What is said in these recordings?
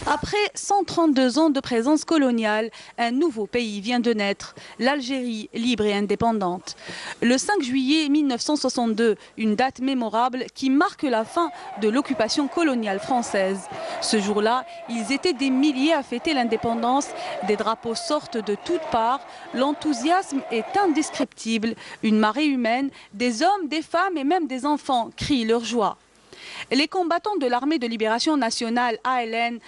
Après 132 ans de présence coloniale, un nouveau pays vient de naître, l'Algérie libre et indépendante. Le 5 juillet 1962, une date mémorable qui marque la fin de l'occupation coloniale française. Ce jour-là, ils étaient des milliers à fêter l'indépendance, des drapeaux sortent de toutes parts, l'enthousiasme est indescriptible, une marée humaine, des hommes, des femmes et même des enfants crient leur joie. Les combattants de l'armée de libération nationale ALN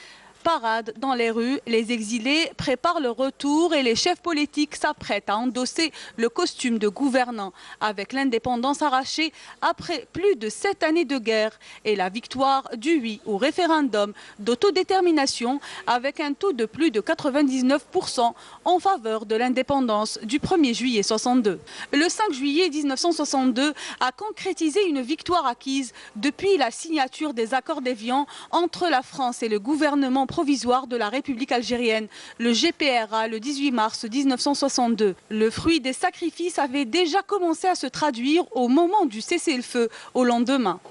paradent dans les rues, les exilés préparent leur retour et les chefs politiques s'apprêtent à endosser le costume de gouvernants avec l'indépendance arrachée après plus de 7 années de guerre et la victoire du oui au référendum d'autodétermination avec un taux de plus de 99% en faveur de l'indépendance du 1er juillet 62. Le 5 juillet 1962 a concrétisé une victoire acquise depuis la signature des accords d'Évian entre la France et le gouvernement provisoire de la République algérienne, le GPRA, le 18 mars 1962. Le fruit des sacrifices avait déjà commencé à se traduire au moment du cessez-le-feu au lendemain.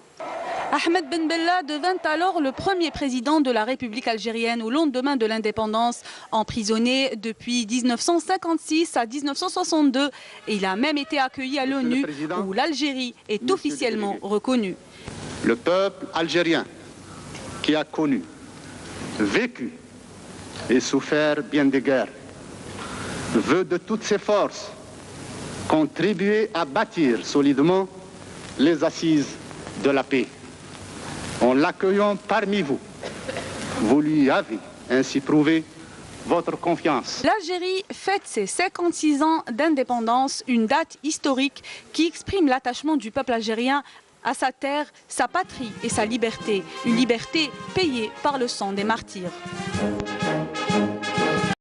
Ahmed Ben Bella devint alors le premier président de la République algérienne au lendemain de l'indépendance, emprisonné depuis 1956 à 1962. Et il a même été accueilli à l'ONU où l'Algérie est officiellement reconnue. Le peuple algérien qui a connu, vécu et souffert bien des guerres veut de toutes ses forces contribuer à bâtir solidement les assises de la paix. En l'accueillant parmi vous, vous lui avez ainsi prouvé votre confiance. L'Algérie fête ses 56 ans d'indépendance, une date historique qui exprime l'attachement du peuple algérien à sa terre, sa patrie et sa liberté. Une liberté payée par le sang des martyrs.